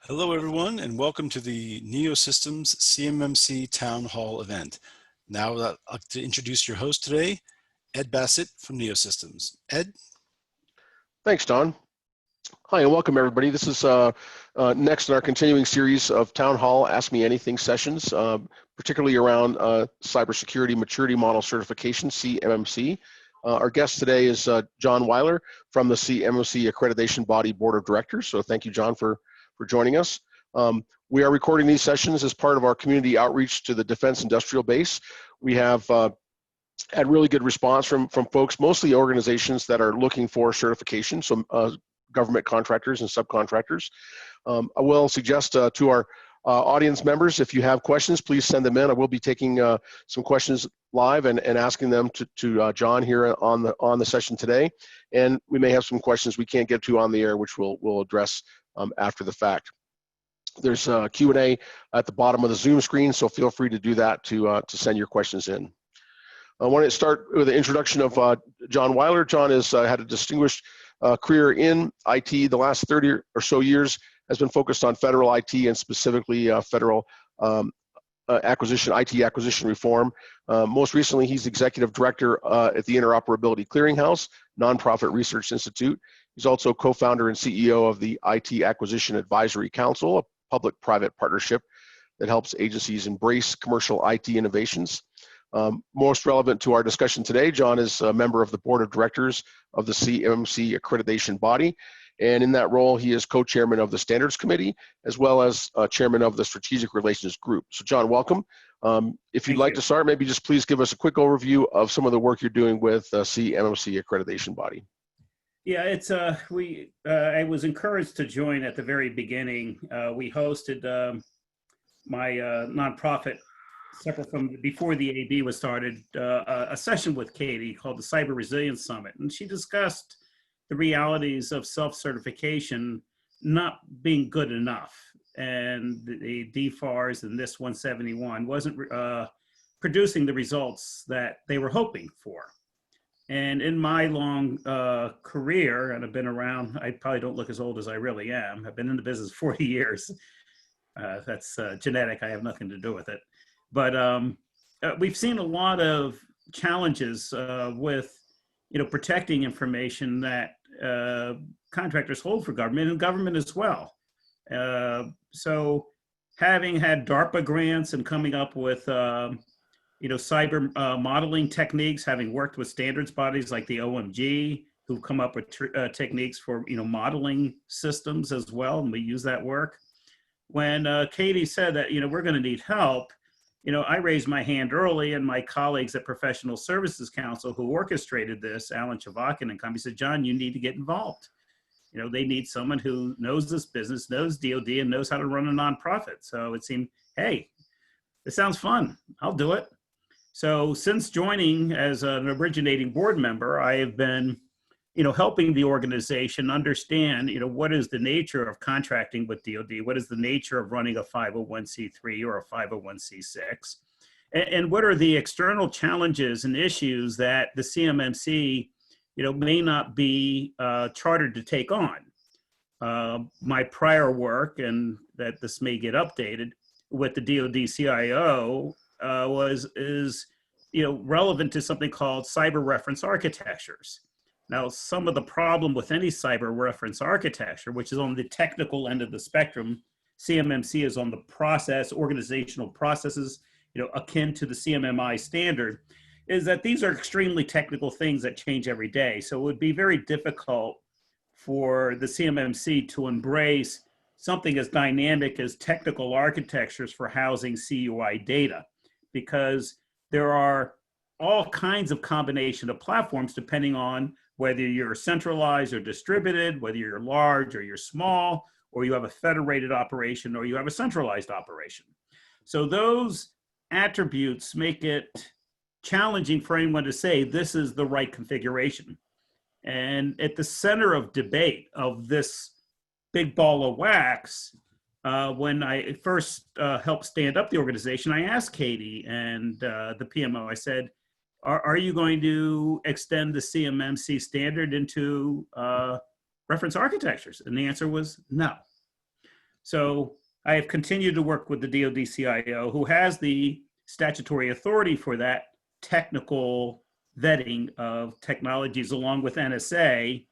Hello, everyone, and welcome to the NeoSystems CMMC Town Hall event. Now I'd like to introduce your host today, Ed Bassett from NeoSystems. Ed? Thanks, Don. Hi, and welcome, everybody. This is next in our continuing series of Town Hall Ask Me Anything sessions, particularly around Cybersecurity Maturity Model Certification, CMMC. Our guest today is John Weiler from the CMMC Accreditation Body Board of Directors. So thank you, John, for joining us. We are recording these sessions as part of our community outreach to the Defense Industrial Base. We have had really good response from folks, mostly organizations that are looking for certification, so government contractors and subcontractors. I will suggest to our audience members, if you have questions, please send them in. I will be taking some questions live and asking them to John here on the session today. And we may have some questions we can't get to on the air, which we'll address after the fact. There's a Q&A at the bottom of the Zoom screen, so feel free to do that to send your questions in. I want to start with the introduction of John Weiler. John has had a distinguished career in IT. The last 30 or so years has been focused on federal IT and specifically federal IT acquisition reform. Most recently, he's executive director at the Interoperability Clearinghouse, nonprofit research institute. He's also co-founder and CEO of the IT Acquisition Advisory Council, a public-private partnership that helps agencies embrace commercial IT innovations. Most relevant to our discussion today, John is a member of the board of directors of the CMMC accreditation body. And in that role, he is co-chairman of the standards committee, as well as chairman of the strategic relations group. So John, welcome. If you'd like to start, maybe just please give us a quick overview of some of the work you're doing with the CMMC accreditation body. Yeah, it's I was encouraged to join at the very beginning. We hosted my nonprofit, separate from before the AB was started, a session with Katie called the Cyber Resilience Summit, and she discussed the realities of self-certification not being good enough, and the DFARS and NIST 171 wasn't producing the results that they were hoping for. And in my long career, and I've been around, I probably don't look as old as I really am. I've been in the business 40 years. That's genetic. I have nothing to do with it. But we've seen a lot of challenges with, protecting information that contractors hold for government and government as well. So having had DARPA grants and coming up with cyber modeling techniques, having worked with standards bodies like the OMG, who've come up with techniques for modeling systems as well, and we use that work. When Katie said that we're going to need help, I raised my hand early, and my colleagues at Professional Services Council, who orchestrated this, Alan Chavakin and company, said, John, you need to get involved. They need someone who knows this business, knows DOD, and knows how to run a nonprofit. So it seemed, hey, this sounds fun. I'll do it. So since joining as an originating board member, I have been, helping the organization understand, what is the nature of contracting with DOD? What is the nature of running a 501c3 or a 501c6? And what are the external challenges and issues that the CMMC, may not be chartered to take on? My prior work, and that this may get updated, with the DOD CIO is relevant to something called cyber reference architectures. Now, some of the problem with any cyber reference architecture, which is on the technical end of the spectrum, CMMC is on the process, organizational processes, akin to the CMMI standard, is that these are extremely technical things that change every day. So it would be very difficult for the CMMC to embrace something as dynamic as technical architectures for housing CUI data, because there are all kinds of combination of platforms depending on whether you're centralized or distributed, whether you're large or you're small, or you have a federated operation or you have a centralized operation. So those attributes make it challenging for anyone to say this is the right configuration. And at the center of debate of this big ball of wax, when I first helped stand up the organization, I asked Katie and the PMO, I said, are you going to extend the CMMC standard into reference architectures? And the answer was no. So I have continued to work with the DoD CIO, who has the statutory authority for that technical vetting of technologies, along with NSA,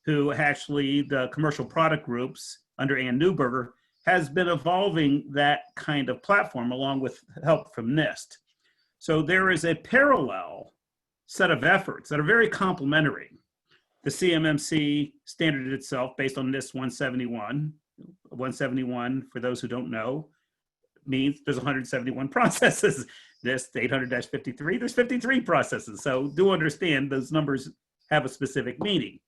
who actually the commercial product groups under Ann Neuberger has been evolving that kind of platform along with help from NIST. So there is a parallel set of efforts that are very complementary. The CMMC standard itself, based on NIST 171. 171, for those who don't know, means there's 171 processes. NIST 800-53, there's 53 processes. So do understand those numbers have a specific meaning.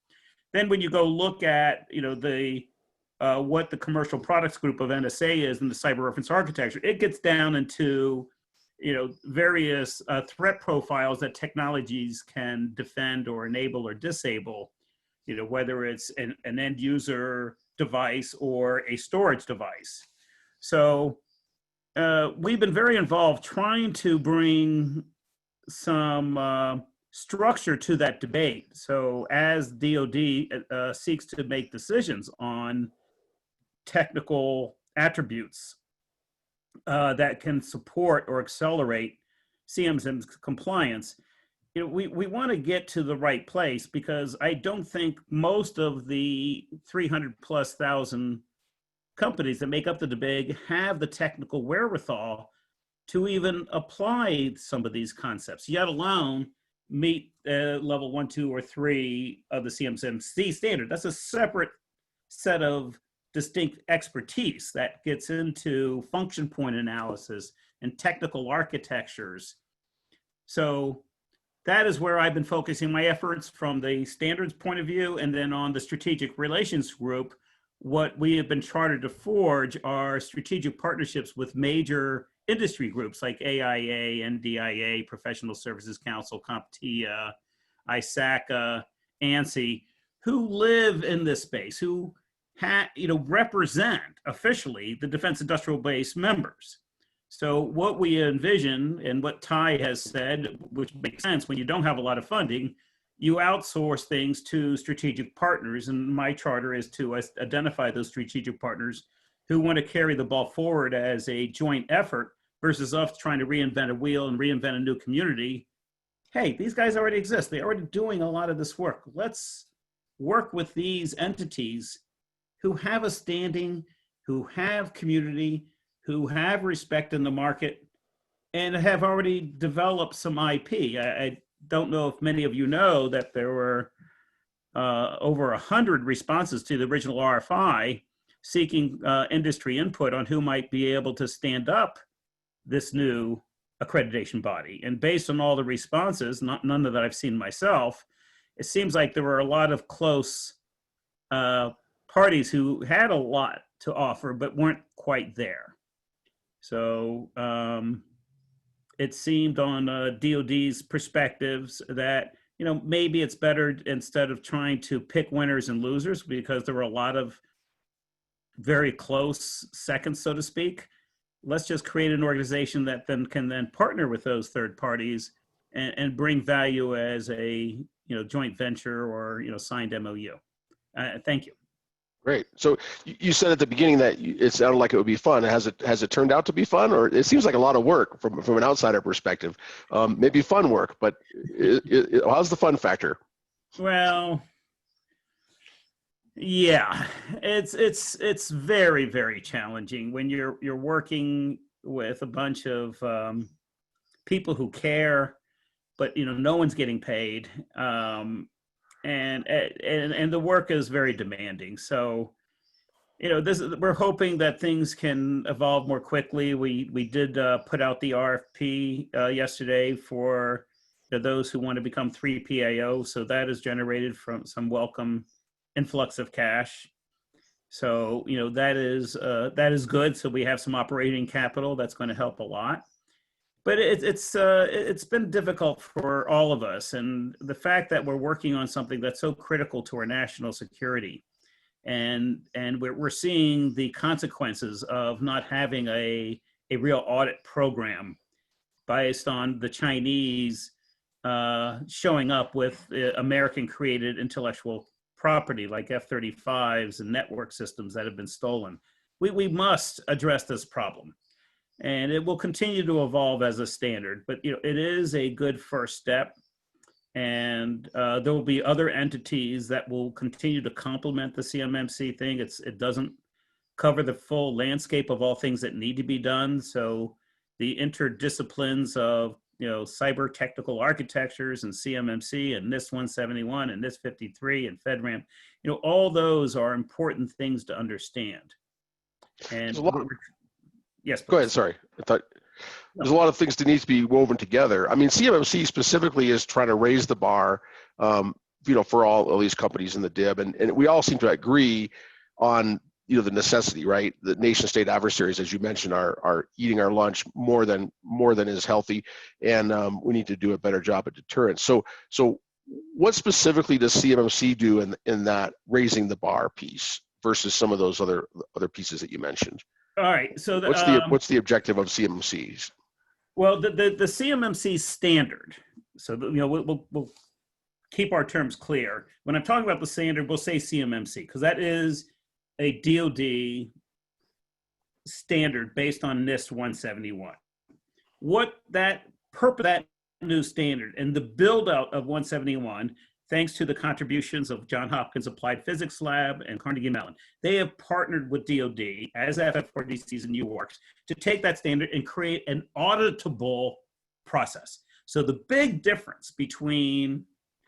Then when you go look at, what the commercial products group of NSA is in the cyber reference architecture, it gets down into, various threat profiles that technologies can defend or enable or disable, whether it's an end user device or a storage device. So we've been very involved trying to bring some structure to that debate. So as DoD seeks to make decisions on technical attributes that can support or accelerate CMMC compliance, we want to get to the right place, because I don't think most of the 300,000+ companies that make up the big have the technical wherewithal to even apply some of these concepts, yet alone meet level 1, 2, or 3 of the CMMC standard. That's a separate set of distinct expertise that gets into function point analysis and technical architectures. So that is where I've been focusing my efforts from the standards point of view. And then on the strategic relations group, what we have been chartered to forge are strategic partnerships with major industry groups like AIA, NDIA, Professional Services Council, CompTIA, ISACA, ANSI, who live in this space, who represent officially the defense industrial base members. So what we envision, and what Ty has said, which makes sense, when you don't have a lot of funding, you outsource things to strategic partners. And my charter is to identify those strategic partners who want to carry the ball forward as a joint effort versus us trying to reinvent a wheel and reinvent a new community. Hey, these guys already exist. They're already doing a lot of this work. Let's work with these entities who have a standing, who have community, who have respect in the market, and have already developed some IP. I don't know if many of you know that there were over 100 responses to the original RFI seeking industry input on who might be able to stand up this new accreditation body. And based on all the responses, none of that I've seen myself, it seems like there were a lot of close parties who had a lot to offer but weren't quite there. So it seemed on DoD's perspectives that, maybe it's better, instead of trying to pick winners and losers, because there were a lot of very close seconds, so to speak, let's just create an organization that then can partner with those third parties and bring value as a joint venture or signed MOU. Thank you. Great. So you said at the beginning that it sounded like it would be fun. Has it turned out to be fun, or it seems like a lot of work from an outsider perspective? Maybe fun work, but how's the fun factor? Well, yeah, it's very, very challenging when you're working with a bunch of people who care, but no one's getting paid. And the work is very demanding. So, we're hoping that things can evolve more quickly. We did put out the RFP yesterday for those who want to become 3PAO. So that is generated from some welcome influx of cash. So, that is good. So we have some operating capital that's going to help a lot. But it's been difficult for all of us, and the fact that we're working on something that's so critical to our national security, and we're seeing the consequences of not having a real audit program based on the Chinese showing up with American-created intellectual property like F-35s and network systems that have been stolen. we must address this problem. And it will continue to evolve as a standard, but it is a good first step. And there will be other entities that will continue to complement the CMMC thing. It doesn't cover the full landscape of all things that need to be done. So the interdisciplines of cyber technical architectures and CMMC and NIST 171 and NIST 53 and FedRAMP, all those are important things to understand. And yes, please. Go ahead. Sorry, I thought there's a lot of things that need to be woven together. I mean, CMMC specifically is trying to raise the bar, for all of these companies in the DIB, and we all seem to agree on the necessity, right? The nation state adversaries, as you mentioned, are eating our lunch more than is healthy, and we need to do a better job at deterrence. So what specifically does CMMC do in that raising the bar piece versus some of those other pieces that you mentioned? All right. So what's the objective of CMMCs? Well, the CMMC standard. So we'll keep our terms clear. When I'm talking about the standard, we'll say CMMC because that is a DoD standard based on NIST 171. What that purpose, that new standard, and the build out of 171. Thanks to the contributions of Johns Hopkins Applied Physics Lab and Carnegie Mellon. They have partnered with DoD as FF4DCs and UARCs to take that standard and create an auditable process. So the big difference between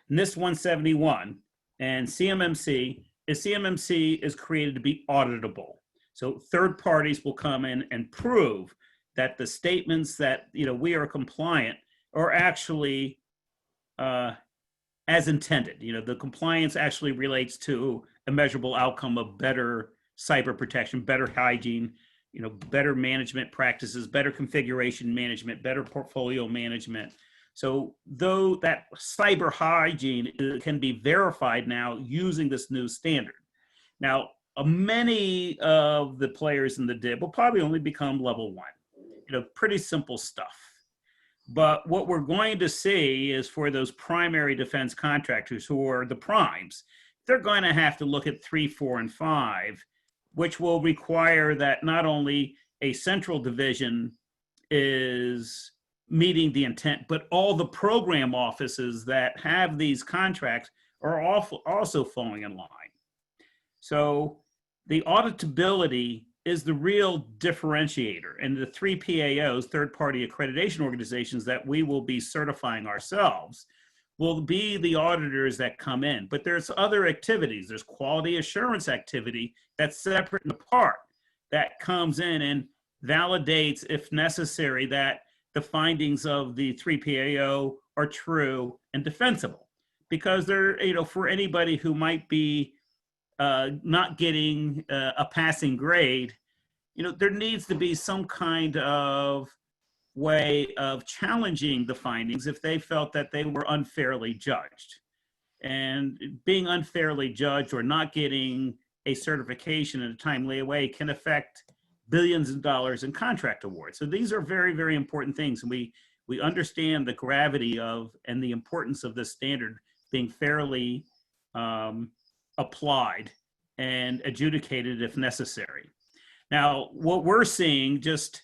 NIST 171 and CMMC is created to be auditable. So third parties will come in and prove that the statements that we are compliant are actually as intended. The compliance actually relates to a measurable outcome of better cyber protection, better hygiene, better management practices, better configuration management, better portfolio management. So though that cyber hygiene can be verified now using this new standard. Now, many of the players in the DIB will probably only become level 1, pretty simple stuff. But what we're going to see is for those primary defense contractors who are the primes, they're going to have to look at 3, 4, and 5, which will require that not only a central division is meeting the intent, but all the program offices that have these contracts are also falling in line. So the auditability is the real differentiator, and the 3 PAOs, third-party accreditation organizations that we will be certifying ourselves, will be the auditors that come in. But there's other activities. There's quality assurance activity that's separate and apart that comes in and validates, if necessary, that the findings of the 3 PAO are true and defensible. Because they're, for anybody who might be not getting a passing grade, there needs to be some kind of way of challenging the findings if they felt that they were unfairly judged. And being unfairly judged or not getting a certification in a timely way can affect billions of dollars in contract awards. So these are very, very important things. And we understand the gravity of and the importance of this standard being fairly applied and adjudicated if necessary. Now, what we're seeing just,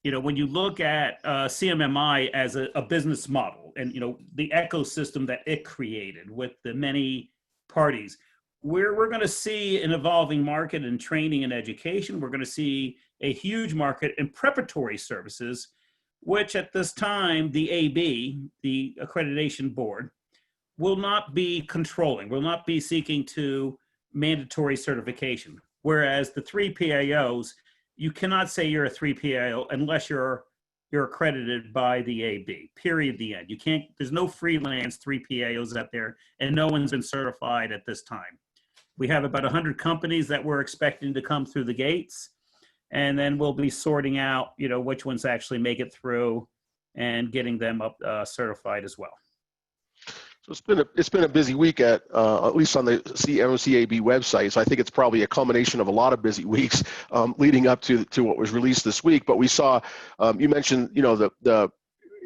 when you look at CMMI as a business model and, the ecosystem that it created with the many parties, we're going to see an evolving market in training and education. We're going to see a huge market in preparatory services, which at this time, the AB, the Accreditation Board, will not be controlling, will not be seeking to mandatory certification. Whereas the 3 PAOs, you cannot say you're a 3 PAO unless you're accredited by the AB, period, the end. You can't, there's no freelance 3 PAOs out there, and no one's been certified at this time. We have about 100 companies that we're expecting to come through the gates, and then we'll be sorting out, which ones actually make it through and getting them up certified as well. So it's been a busy week at least on the CMMC AB website. So I think it's probably a culmination of a lot of busy weeks leading up to what was released this week. But we saw, you mentioned, the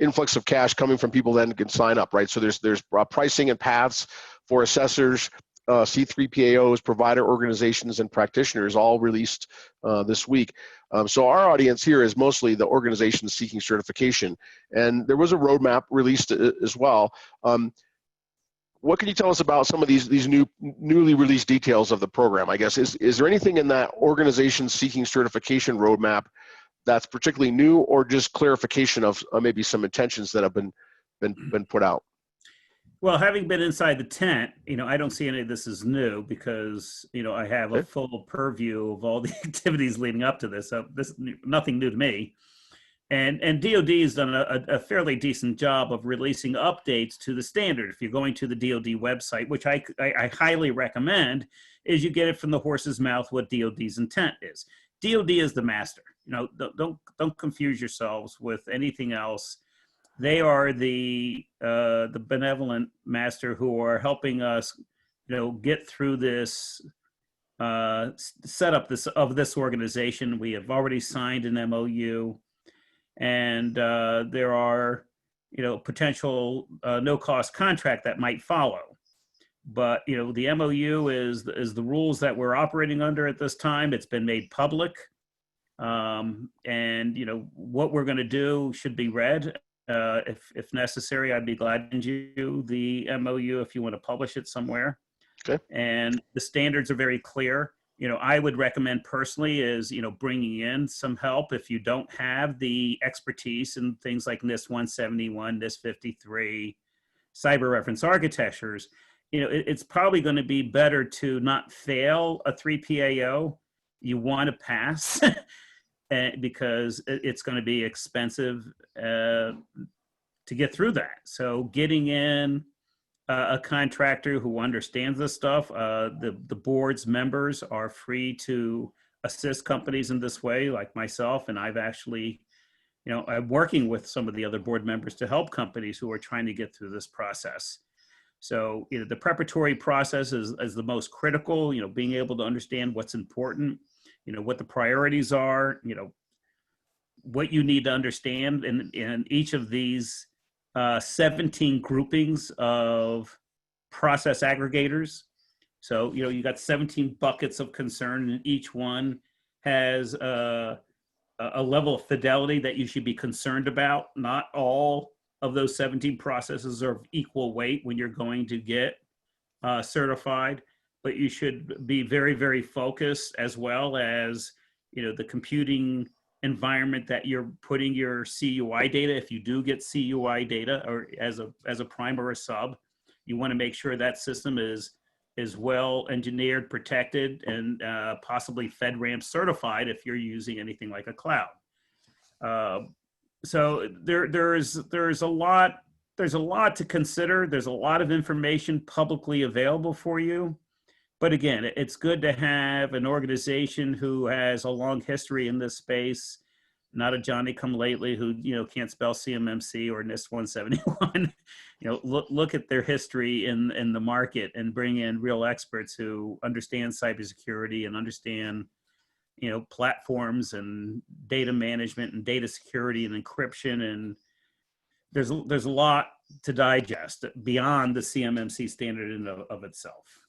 influx of cash coming from people then can sign up, right? So there's pricing and paths for assessors. C3PAOs, provider organizations, and practitioners all released this week. So our audience here is mostly the organizations seeking certification. And there was a roadmap released as well. What can you tell us about some of these newly released details of the program? I guess, is there anything in that organization seeking certification roadmap that's particularly new, or just clarification of maybe some intentions that have been put out? Well, having been inside the tent, I don't see any of this as new because, I have a full purview of all the activities leading up to this. So this nothing new to me. And DoD has done a fairly decent job of releasing updates to the standard. If you're going to the DoD website, which I highly recommend, is you get it from the horse's mouth what DoD's intent is. DoD is the master. Don't confuse yourselves with anything else. They are the benevolent master who are helping us, get through this setup of this organization. We have already signed an MOU. And there are, potential no-cost contract that might follow. But, the MOU is the rules that we're operating under at this time. It's been made public. And, what we're going to do should be read. If necessary, I'd be glad to send you the MOU if you want to publish it somewhere. Okay. And the standards are very clear. I would recommend personally is, bringing in some help if you don't have the expertise in things like NIST 171, NIST 53, cyber reference architectures. It's probably going to be better to not fail a 3PAO. You want to pass because it's going to be expensive to get through that. So getting in a contractor who understands this stuff. The board's members are free to assist companies in this way, like myself. And I've actually, I'm working with some of the other board members to help companies who are trying to get through this process. So, the preparatory process is the most critical, being able to understand what's important, what the priorities are, what you need to understand in each of these 17 groupings of process aggregators. So, you got 17 buckets of concern, and each one has a level of fidelity that you should be concerned about. Not all of those 17 processes are of equal weight when you're going to get certified, but you should be very, very focused, as well as, the computing environment that you're putting your CUI data. If you do get CUI data or as a prime or a sub, you want to make sure that system is well engineered, protected, and possibly FedRAMP certified if you're using anything like a cloud. So there's a lot to consider. There's a lot of information publicly available for you. But again, it's good to have an organization who has a long history in this space, not a Johnny-come-lately who can't spell CMMC or NIST 171. Look at their history in the market and bring in real experts who understand cybersecurity and understand platforms and data management and data security and encryption. And there's a lot to digest beyond the CMMC standard in of itself.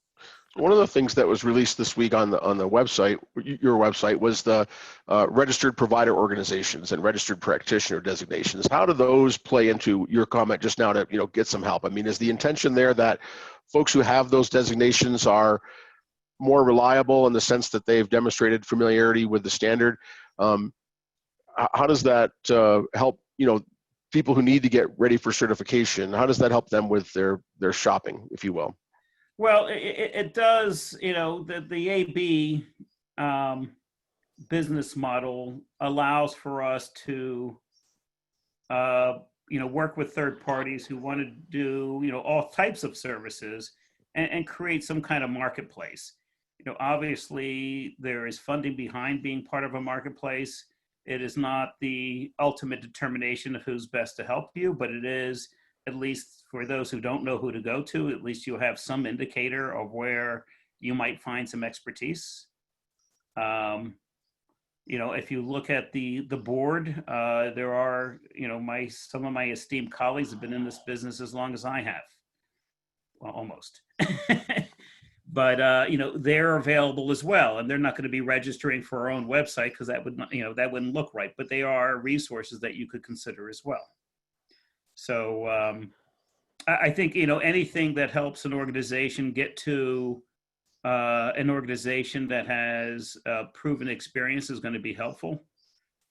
One of the things that was released this week on the website, your website, was the registered provider organizations and registered practitioner designations. How do those play into your comment just now to get some help? I mean, is the intention there that folks who have those designations are more reliable in the sense that they've demonstrated familiarity with the standard? How does that help people who need to get ready for certification? How does that help them with their shopping, if you will? Well, it does, the AB business model allows for us to, work with third parties who want to do, all types of services and create some kind of marketplace. Obviously there is funding behind being part of a marketplace. It is not the ultimate determination of who's best to help you, but it is, at least for those who don't know who to go to, at least you have some indicator of where you might find some expertise. If you look at the board, there are, some of my esteemed colleagues have been in this business as long as I have, well, almost. but they're available as well, and they're not going to be registering for our own website because that would not, that wouldn't look right. But they are resources that you could consider as well. So I think anything that helps an organization get to an organization that has proven experience is going to be helpful.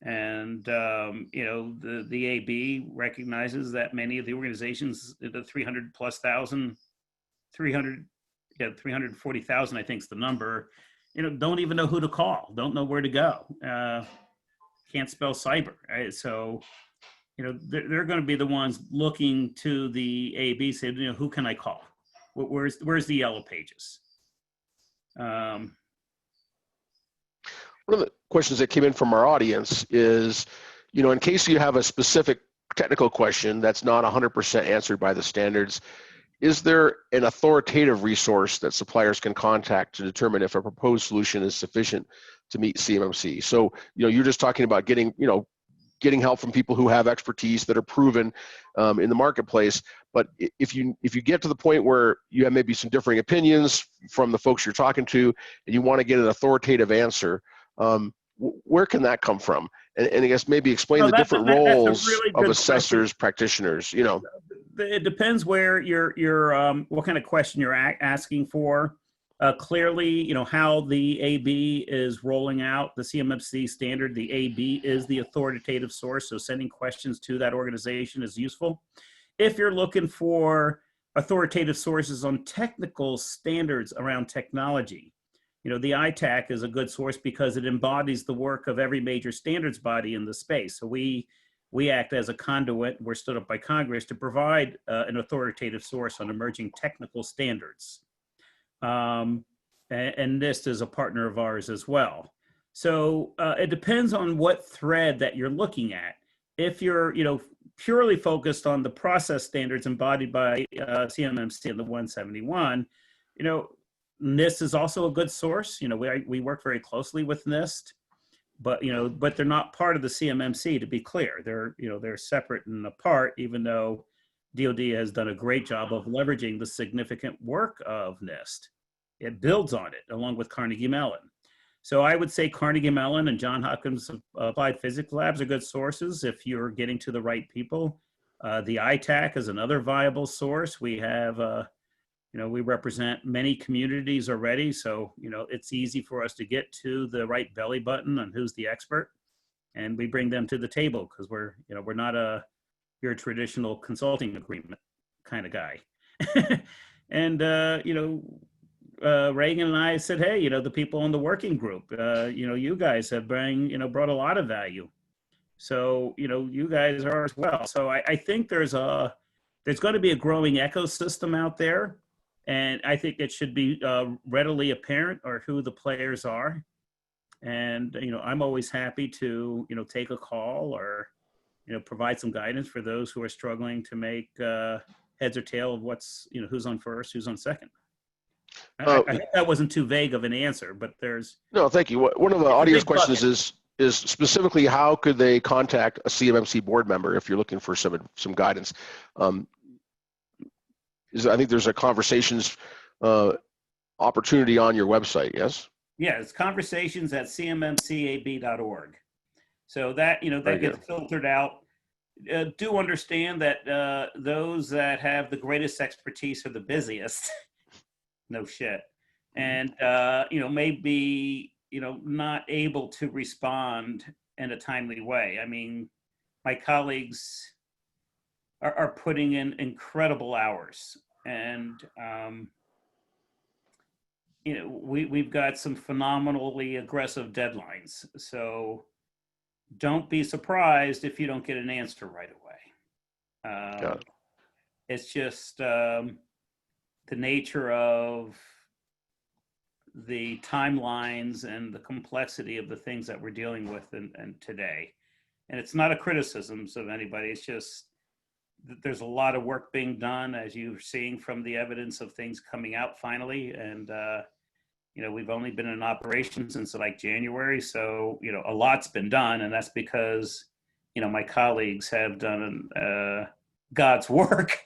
And the AB recognizes that many of the organizations, the 340,000, I think is the number, don't even know who to call, don't know where to go, can't spell cyber, right? So, they're going to be the ones looking to the AB, saying, who can I call? Where's the yellow pages? One of the questions that came in from our audience is, in case you have a specific technical question that's not 100% answered by the standards, is there an authoritative resource that suppliers can contact to determine if a proposed solution is sufficient to meet CMMC? So, you're just talking about getting help from people who have expertise that are proven in the marketplace. But if you get to the point where you have maybe some differing opinions from the folks you're talking to, and you want to get an authoritative answer, where can that come from? And I guess maybe explain the different roles really of assessors, practitioners. It depends where what kind of question you're asking for. Clearly, how the AB is rolling out the CMMC standard, the AB is the authoritative source, so sending questions to that organization is useful. If you're looking for authoritative sources on technical standards around technology, the ITAC is a good source because it embodies the work of every major standards body in the space. So we act as a conduit, we're stood up by Congress to provide an authoritative source on emerging technical standards. And NIST is a partner of ours as well. So it depends on what thread that you're looking at. If you're, purely focused on the process standards embodied by CMMC and the 171, NIST is also a good source. We work very closely with NIST, but they're not part of the CMMC, to be clear. They're separate and apart, even though DoD has done a great job of leveraging the significant work of NIST. It builds on it, along with Carnegie Mellon. So I would say Carnegie Mellon and Johns Hopkins Applied Physics Labs are good sources if you're getting to the right people. The ITAC is another viable source. We have, we represent many communities already, so it's easy for us to get to the right belly button on who's the expert, and we bring them to the table because we're not your traditional consulting agreement kind of guy. And Reagan and I said, hey, the people in the working group, you guys have brought a lot of value. So, you guys are as well. So I think there's going to be a growing ecosystem out there. And I think it should be readily apparent or who the players are. And, I'm always happy to, take a call or, provide some guidance for those who are struggling to make heads or tail of what's, who's on first, who's on second. I think that wasn't too vague of an answer, but there's... No, thank you. One of the audience questions is specifically how could they contact a CMMC board member if you're looking for some guidance? I think there's a conversations opportunity on your website, yes? Yeah, it's conversations at cmmcab.org. So that, that gets filtered out. Do understand that those that have the greatest expertise are the busiest. No shit. And, may be, not able to respond in a timely way. I mean, my colleagues are putting in incredible hours. And, we've got some phenomenally aggressive deadlines. So don't be surprised if you don't get an answer right away. It's just the nature of the timelines and the complexity of the things that we're dealing with and today. And it's not a criticism of anybody. It's just that there's a lot of work being done, as you're seeing from the evidence of things coming out finally. And, we've only been in operation since like January. So, a lot's been done. And that's because, my colleagues have done God's work.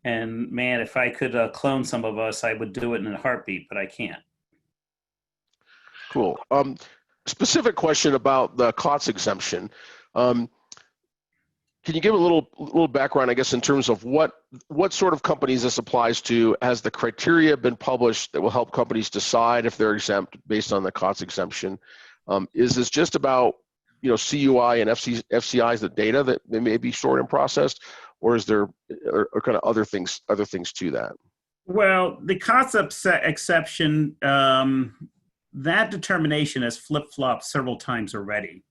And man, if I could clone some of us, I would do it in a heartbeat, but I can't. Cool. Specific question about the COTS exemption. Can you give a little background, I guess, in terms of what sort of companies this applies to? Has the criteria been published that will help companies decide if they're exempt based on the COTS exemption? Is this just about CUI and FCI's the data that they may be stored and processed, or is there kind of other things to that? Well, the COTS exception, that determination has flip-flopped several times already.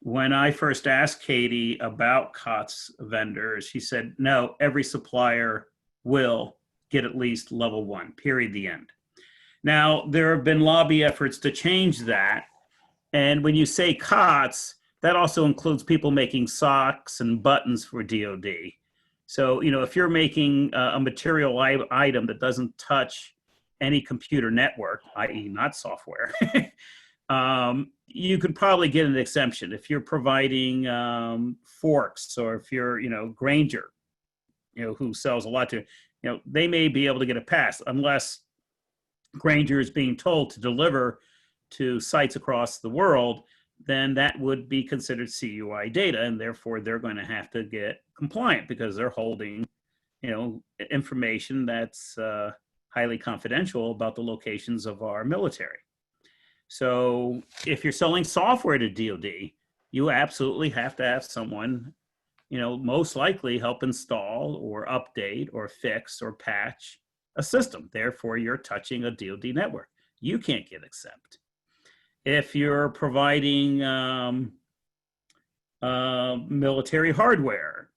When I first asked Katie about COTS vendors, she said, no, every supplier will get at least level 1, period, the end. Now, there have been lobby efforts to change that. And when you say COTS, that also includes people making socks and buttons for DoD. So, if you're making a material item that doesn't touch any computer network, i.e. not software, you could probably get an exemption. If you're providing forks, or if you're, Grainger, who sells a lot to, they may be able to get a pass, unless Grainger is being told to deliver to sites across the world, then that would be considered CUI data, and therefore they're going to have to get compliant because they're holding, information that's highly confidential about the locations of our military. So if you're selling software to DoD, you absolutely have to have someone, most likely help install or update or fix or patch a system. Therefore, you're touching a DoD network. You can't get exempt. If you're providing military hardware,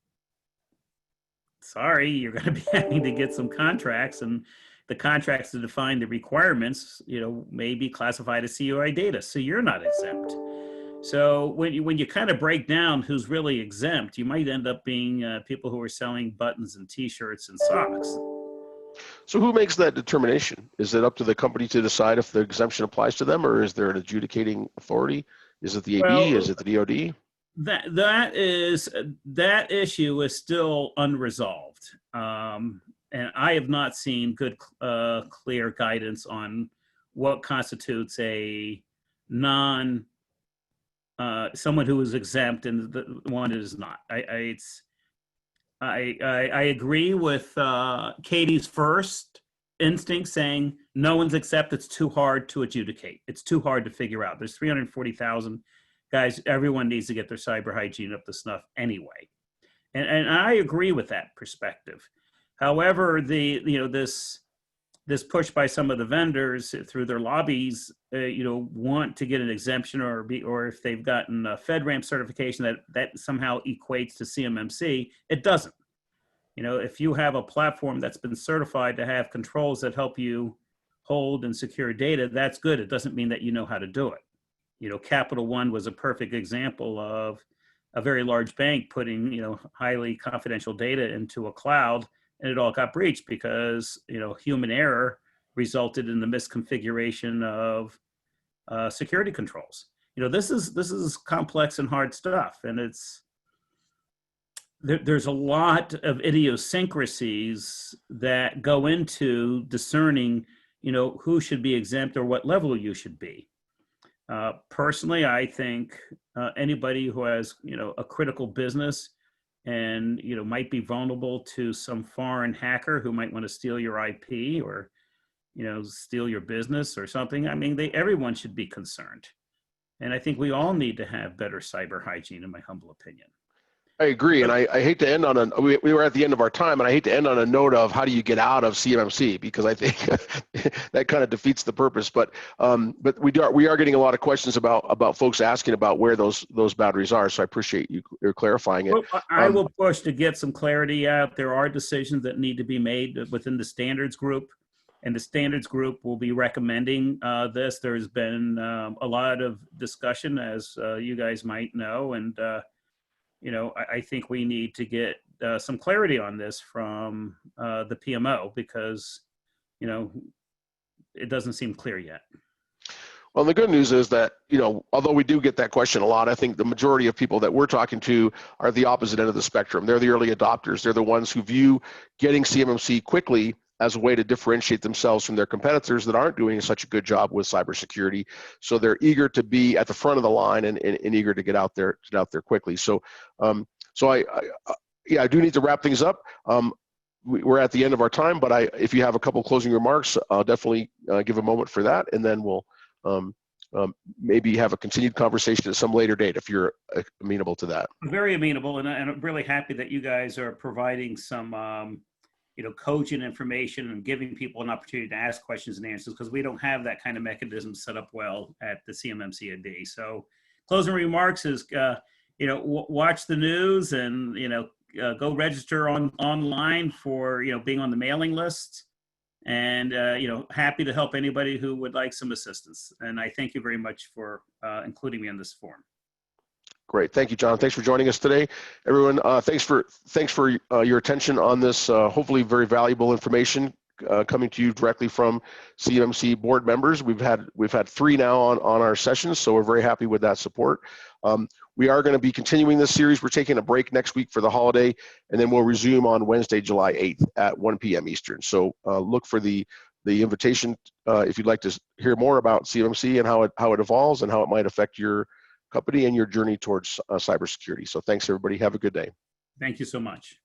sorry, you're going to be having to get some contracts, and the contracts to define the requirements, may be classified as CUI data, so you're not exempt. So when you kind of break down who's really exempt, you might end up being people who are selling buttons and T-shirts and socks. So who makes that determination? Is it up to the company to decide if the exemption applies to them, or is there an adjudicating authority? Is it the AB? Well, is it the DoD? That issue is still unresolved. And I have not seen good, clear guidance on what constitutes a someone who is exempt and the one is not. I agree with Katie's first instinct saying no one's exempt. It's too hard to adjudicate. It's too hard to figure out. There's 340,000 guys. Everyone needs to get their cyber hygiene up to snuff anyway. And I agree with that perspective. However, this push by some of the vendors through their lobbies, want to get an exemption, or if they've gotten a FedRAMP certification that somehow equates to CMMC, it doesn't. If you have a platform that's been certified to have controls that help you hold and secure data, that's good. It doesn't mean that you know how to do it. Capital One was a perfect example of a very large bank putting, highly confidential data into a cloud, and it all got breached because, human error resulted in the misconfiguration of security controls. This is complex and hard stuff, and there's a lot of idiosyncrasies that go into discerning, who should be exempt or what level you should be. Personally, I think anybody who has, a critical business and, might be vulnerable to some foreign hacker who might want to steal your IP or, steal your business or something. I mean, everyone should be concerned. And I think we all need to have better cyber hygiene, in my humble opinion. I agree, and I hate to end on we were at the end of our time, and I hate to end on a note of how do you get out of CMMC, because I think that kind of defeats the purpose. But we are getting a lot of questions about folks asking about where those boundaries are. So I appreciate you clarifying it. Well, I will push to get some clarity out. There are decisions that need to be made within the standards group, and the standards group will be recommending this. There's been a lot of discussion, as you guys might know, and I think we need to get some clarity on this from the PMO, because, it doesn't seem clear yet. Well, the good news is that, although we do get that question a lot, I think the majority of people that we're talking to are the opposite end of the spectrum. They're the early adopters. They're the ones who view getting CMMC quickly as a way to differentiate themselves from their competitors that aren't doing such a good job with cybersecurity. So they're eager to be at the front of the line and eager to get out there quickly. So, I do need to wrap things up. We're at the end of our time, but if you have a couple closing remarks, I'll definitely give a moment for that, and then we'll maybe have a continued conversation at some later date if you're amenable to that. Very amenable, and I'm really happy that you guys are providing some cogent information and giving people an opportunity to ask questions and answers, because we don't have that kind of mechanism set up well at the CMMC AB. So closing remarks is, watch the news and, go register online for, being on the mailing list, and, happy to help anybody who would like some assistance. And I thank you very much for including me in this forum. Great, thank you, John. Thanks for joining us today, everyone. Thanks for your attention on this. Hopefully, very valuable information coming to you directly from CMMC board members. We've had 3 now on our sessions, so we're very happy with that support. We are going to be continuing this series. We're taking a break next week for the holiday, and then we'll resume on Wednesday, July 8th at 1 p.m. Eastern. So look for the invitation if you'd like to hear more about CMMC and how it evolves and how it might affect your company and your journey towards cybersecurity. So thanks, everybody. Have a good day. Thank you so much.